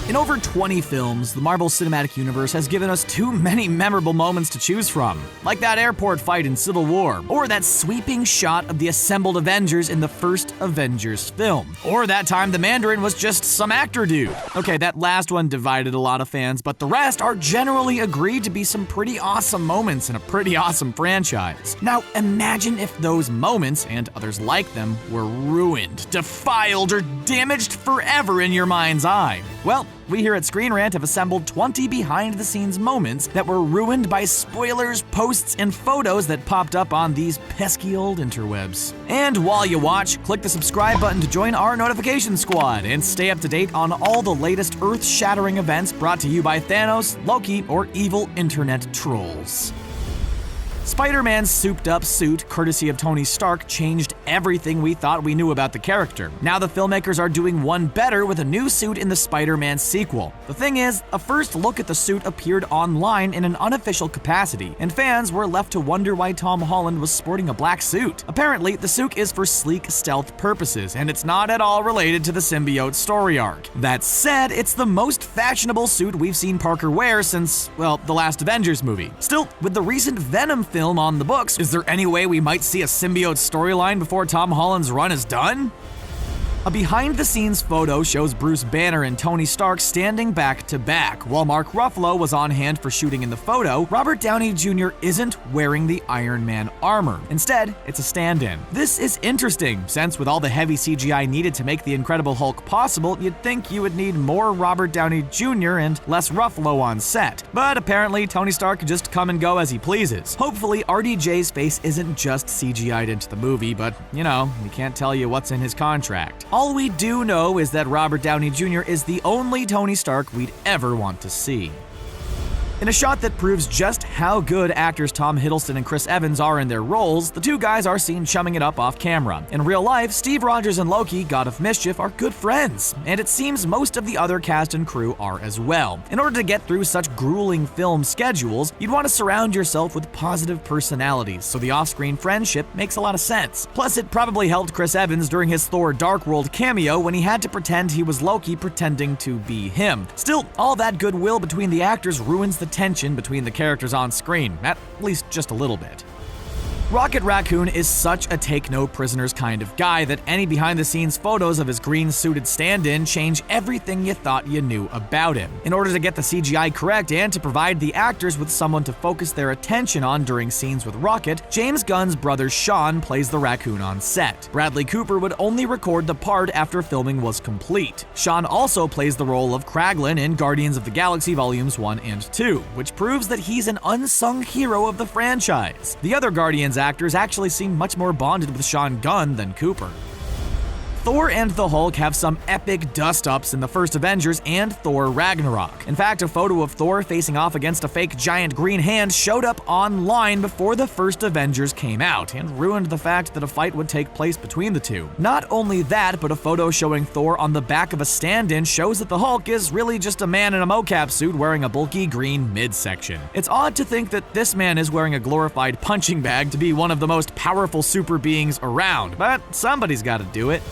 In over 20 films, the Marvel Cinematic Universe has given us too many memorable moments to choose from, like that airport fight in Civil War, or that sweeping shot of the assembled Avengers in the first Avengers film, or that time the Mandarin was just some actor dude. Okay, that last one divided a lot of fans, but the rest are generally agreed to be some pretty awesome moments in a pretty awesome franchise. Now, imagine if those moments, and others like them, were ruined, defiled, or damaged forever in your mind's eye. Well, we here at ScreenRant have assembled 20 behind-the-scenes moments that were ruined by spoilers, posts, and photos that popped up on these pesky old interwebs. And while you watch, click the subscribe button to join our notification squad and stay up to date on all the latest earth-shattering events brought to you by Thanos, Loki, or evil internet trolls. Spider-Man's souped-up suit, courtesy of Tony Stark, changed everything we thought we knew about the character. Now the filmmakers are doing one better with a new suit in the Spider-Man sequel. The thing is, a first look at the suit appeared online in an unofficial capacity, and fans were left to wonder why Tom Holland was sporting a black suit. Apparently, the suit is for sleek stealth purposes, and it's not at all related to the symbiote story arc. That said, it's the most fashionable suit we've seen Parker wear since, well, the last Avengers movie. Still, with the recent Venom film on the books, is there any way we might see a symbiote storyline before Tom Holland's run is done? A behind-the-scenes photo shows Bruce Banner and Tony Stark standing back to back. While Mark Ruffalo was on hand for shooting in the photo, Robert Downey Jr. isn't wearing the Iron Man armor. Instead, it's a stand-in. This is interesting, since with all the heavy CGI needed to make the Incredible Hulk possible, you'd think you would need more Robert Downey Jr. and less Ruffalo on set. But apparently, Tony Stark can just come and go as he pleases. Hopefully, RDJ's face isn't just CGI'd into the movie, but, you know, we can't tell you what's in his contract. All we do know is that Robert Downey Jr. is the only Tony Stark we'd ever want to see. In a shot that proves just how good actors Tom Hiddleston and Chris Evans are in their roles, the two guys are seen chumming it up off camera. In real life, Steve Rogers and Loki, God of Mischief, are good friends, and it seems most of the other cast and crew are as well. In order to get through such grueling film schedules, you'd want to surround yourself with positive personalities, so the off-screen friendship makes a lot of sense. Plus, it probably helped Chris Evans during his Thor Dark World cameo when he had to pretend he was Loki pretending to be him. Still, all that goodwill between the actors ruins the tension between the characters on screen, at least just a little bit. Rocket Raccoon is such a take-no-prisoners kind of guy that any behind-the-scenes photos of his green-suited stand-in change everything you thought you knew about him. In order to get the CGI correct and to provide the actors with someone to focus their attention on during scenes with Rocket, James Gunn's brother Sean plays the raccoon on set. Bradley Cooper would only record the part after filming was complete. Sean also plays the role of Kraglin in Guardians of the Galaxy Volumes 1 and 2, which proves that he's an unsung hero of the franchise. The other Guardians actors actually seem much more bonded with Sean Gunn than Cooper. Thor and the Hulk have some epic dust-ups in the first Avengers and Thor Ragnarok. In fact, a photo of Thor facing off against a fake giant green hand showed up online before the first Avengers came out and ruined the fact that a fight would take place between the two. Not only that, but a photo showing Thor on the back of a stand-in shows that the Hulk is really just a man in a mocap suit wearing a bulky green midsection. It's odd to think that this man is wearing a glorified punching bag to be one of the most powerful super beings around, but somebody's gotta do it.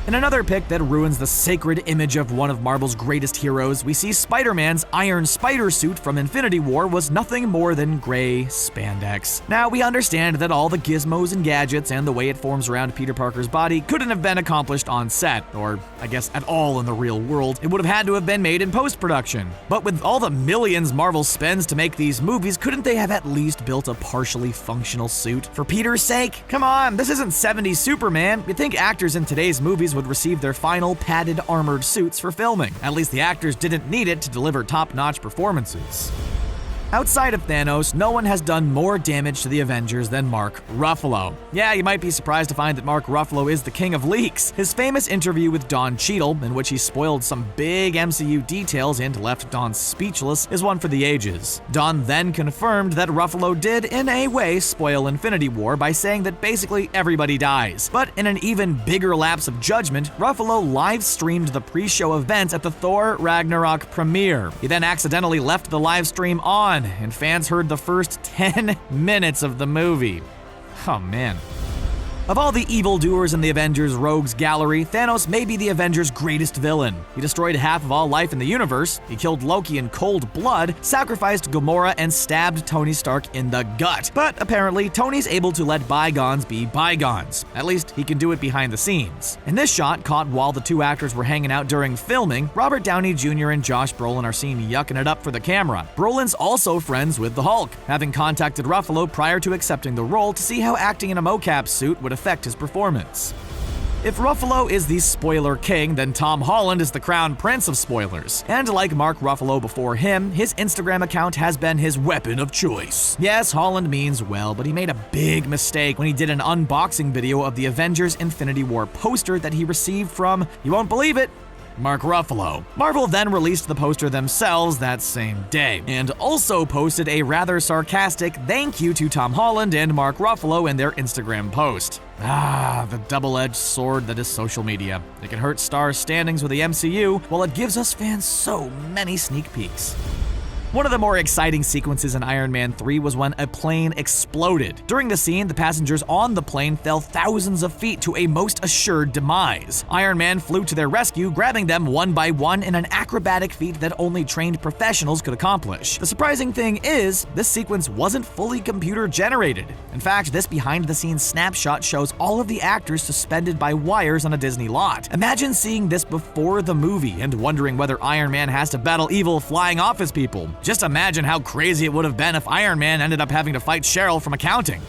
In another pic that ruins the sacred image of one of Marvel's greatest heroes, we see Spider-Man's Iron Spider suit from Infinity War was nothing more than gray spandex. Now, we understand that all the gizmos and gadgets and the way it forms around Peter Parker's body couldn't have been accomplished on set, or I guess at all in the real world. It would have had to have been made in post-production. But with all the millions Marvel spends to make these movies, couldn't they have at least built a partially functional suit? For Peter's sake? Come on, this isn't 70s Superman. You'd think actors in today's movies would receive their final padded armored suits for filming. At least the actors didn't need it to deliver top-notch performances. Outside of Thanos, no one has done more damage to the Avengers than Mark Ruffalo. Yeah, you might be surprised to find that Mark Ruffalo is the king of leaks. His famous interview with Don Cheadle, in which he spoiled some big MCU details and left Don speechless, is one for the ages. Don then confirmed that Ruffalo did, in a way, spoil Infinity War by saying that basically everybody dies. But in an even bigger lapse of judgment, Ruffalo live-streamed the pre-show events at the Thor Ragnarok premiere. He then accidentally left the live stream on, and fans heard the first 10 minutes of the movie. Oh man. Of all the evildoers in the Avengers rogues gallery, Thanos may be the Avengers' greatest villain. He destroyed half of all life in the universe, he killed Loki in cold blood, sacrificed Gamora, and stabbed Tony Stark in the gut. But apparently, Tony's able to let bygones be bygones. At least he can do it behind the scenes. In this shot, caught while the two actors were hanging out during filming, Robert Downey Jr. and Josh Brolin are seen yucking it up for the camera. Brolin's also friends with the Hulk, having contacted Ruffalo prior to accepting the role to see how acting in a mocap suit would affect his performance. If Ruffalo is the spoiler king, then Tom Holland is the crown prince of spoilers. And like Mark Ruffalo before him, his Instagram account has been his weapon of choice. Yes, Holland means well, but he made a big mistake when he did an unboxing video of the Avengers Infinity War poster that he received from, you won't believe it, Mark Ruffalo. Marvel then released the poster themselves that same day, and also posted a rather sarcastic thank you to Tom Holland and Mark Ruffalo in their Instagram post. The double-edged sword that is social media. It can hurt stars' standings with the MCU, while it gives us fans so many sneak peeks. One of the more exciting sequences in Iron Man 3 was when a plane exploded. During the scene, the passengers on the plane fell thousands of feet to a most assured demise. Iron Man flew to their rescue, grabbing them one by one in an acrobatic feat that only trained professionals could accomplish. The surprising thing is, this sequence wasn't fully computer generated. In fact, this behind-the-scenes snapshot shows all of the actors suspended by wires on a Disney lot. Imagine seeing this before the movie and wondering whether Iron Man has to battle evil flying off his people. Just imagine how crazy it would have been if Iron Man ended up having to fight Cheryl from accounting.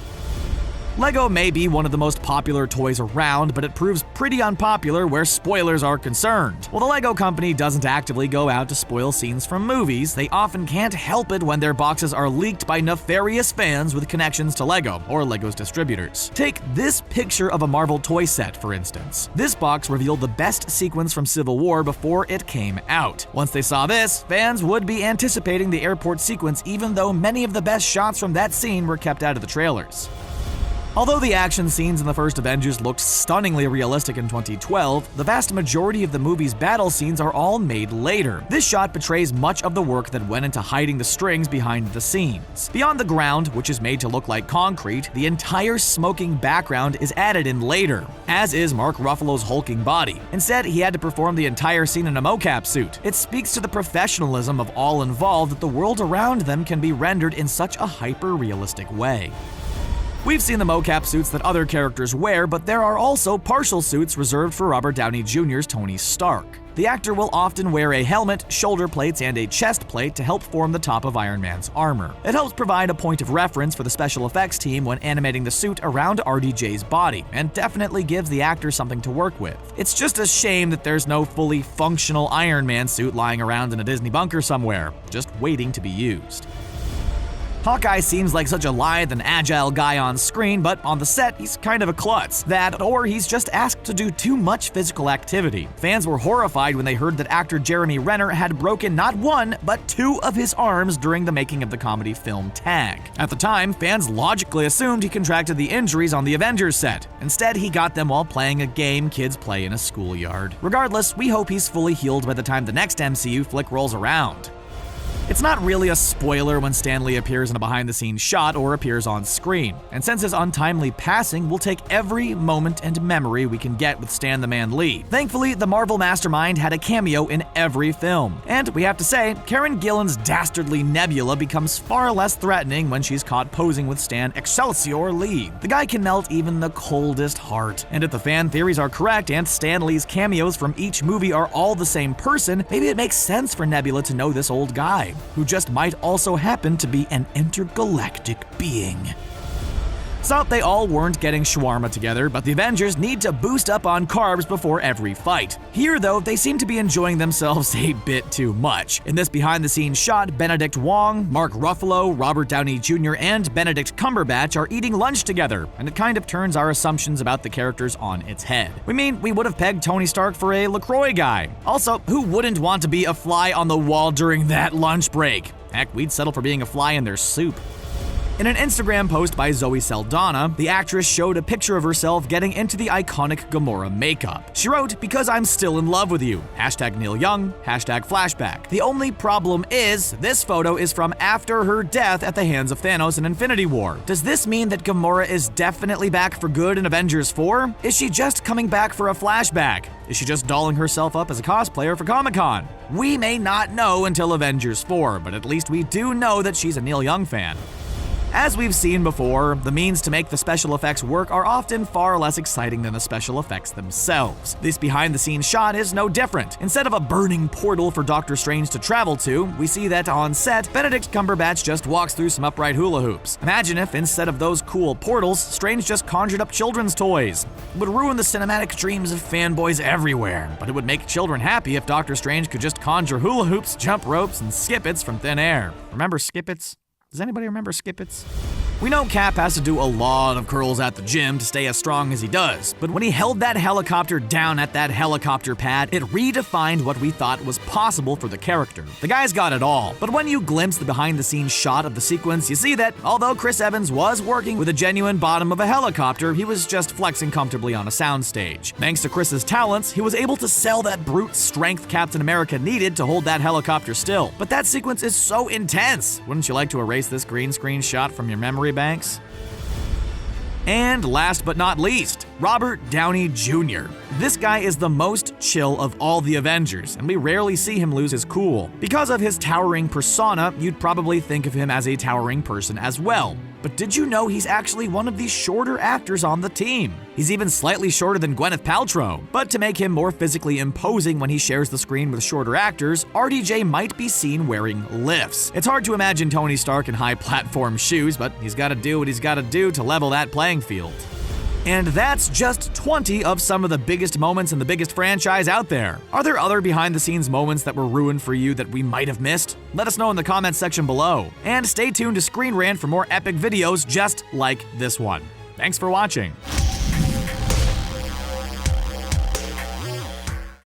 Lego may be one of the most popular toys around, but it proves pretty unpopular where spoilers are concerned. While the Lego company doesn't actively go out to spoil scenes from movies, they often can't help it when their boxes are leaked by nefarious fans with connections to Lego or Lego's distributors. Take this picture of a Marvel toy set, for instance. This box revealed the best sequence from Civil War before it came out. Once they saw this, fans would be anticipating the airport sequence, even though many of the best shots from that scene were kept out of the trailers. Although the action scenes in the first Avengers looked stunningly realistic in 2012, the vast majority of the movie's battle scenes are all made later. This shot betrays much of the work that went into hiding the strings behind the scenes. Beyond the ground, which is made to look like concrete, the entire smoking background is added in later, as is Mark Ruffalo's hulking body. Instead, he had to perform the entire scene in a mocap suit. It speaks to the professionalism of all involved that the world around them can be rendered in such a hyper-realistic way. We've seen the mocap suits that other characters wear, but there are also partial suits reserved for Robert Downey Jr.'s Tony Stark. The actor will often wear a helmet, shoulder plates, and a chest plate to help form the top of Iron Man's armor. It helps provide a point of reference for the special effects team when animating the suit around RDJ's body, and definitely gives the actor something to work with. It's just a shame that there's no fully functional Iron Man suit lying around in a Disney bunker somewhere, just waiting to be used. Hawkeye seems like such a lithe and agile guy on screen, but on the set, he's kind of a klutz. That, or he's just asked to do too much physical activity. Fans were horrified when they heard that actor Jeremy Renner had broken not one, but two of his arms during the making of the comedy film Tag. At the time, fans logically assumed he contracted the injuries on the Avengers set. Instead, he got them while playing a game kids play in a schoolyard. Regardless, we hope he's fully healed by the time the next MCU flick rolls around. It's not really a spoiler when Stan Lee appears in a behind-the-scenes shot or appears on screen, and since his untimely passing, we'll take every moment and memory we can get with Stan the Man Lee. Thankfully, the Marvel mastermind had a cameo in every film, and we have to say, Karen Gillan's dastardly Nebula becomes far less threatening when she's caught posing with Stan Excelsior Lee. The guy can melt even the coldest heart, and if the fan theories are correct and Stan Lee's cameos from each movie are all the same person, maybe it makes sense for Nebula to know this old guy, who just might also happen to be an intergalactic being. So they all weren't getting shawarma together, but the Avengers need to boost up on carbs before every fight. Here, though, they seem to be enjoying themselves a bit too much. In this behind-the-scenes shot, Benedict Wong, Mark Ruffalo, Robert Downey Jr., and Benedict Cumberbatch are eating lunch together, and it kind of turns our assumptions about the characters on its head. We would have pegged Tony Stark for a LaCroix guy. Also, who wouldn't want to be a fly on the wall during that lunch break? Heck, we'd settle for being a fly in their soup. In an Instagram post by Zoe Saldana, the actress showed a picture of herself getting into the iconic Gamora makeup. She wrote, "Because I'm still in love with you. #Neil Young, #flashback. The only problem is, this photo is from after her death at the hands of Thanos in Infinity War. Does this mean that Gamora is definitely back for good in Avengers 4? Is she just coming back for a flashback? Is she just dolling herself up as a cosplayer for Comic-Con? We may not know until Avengers 4, but at least we do know that she's a Neil Young fan." As we've seen before, the means to make the special effects work are often far less exciting than the special effects themselves. This behind-the-scenes shot is no different. Instead of a burning portal for Doctor Strange to travel to, we see that on set, Benedict Cumberbatch just walks through some upright hula hoops. Imagine if, instead of those cool portals, Strange just conjured up children's toys. It would ruin the cinematic dreams of fanboys everywhere, but it would make children happy if Doctor Strange could just conjure hula hoops, jump ropes, and skip-its from thin air. Remember skip-its? Does anybody remember skip-its? We know Cap has to do a lot of curls at the gym to stay as strong as he does, but when he held that helicopter down at that helicopter pad, it redefined what we thought was possible for the character. The guy's got it all, but when you glimpse the behind-the-scenes shot of the sequence, you see that although Chris Evans was working with a genuine bottom of a helicopter, he was just flexing comfortably on a soundstage. Thanks to Chris's talents, he was able to sell that brute strength Captain America needed to hold that helicopter still. But that sequence is so intense. Wouldn't you like to erase this green screen shot from your memory banks? And last but not least, Robert Downey Jr. This guy is the most chill of all the Avengers, and we rarely see him lose his cool. Because of his towering persona, you'd probably think of him as a towering person as well. But did you know he's actually one of the shorter actors on the team? He's even slightly shorter than Gwyneth Paltrow. But to make him more physically imposing when he shares the screen with shorter actors, RDJ might be seen wearing lifts. It's hard to imagine Tony Stark in high platform shoes, but he's gotta do what he's gotta do to level that playing field. And that's just 20 of some of the biggest moments in the biggest franchise out there. Are there other behind-the-scenes moments that were ruined for you that we might have missed? Let us know in the comments section below. And stay tuned to ScreenRant for more epic videos just like this one. Thanks for watching.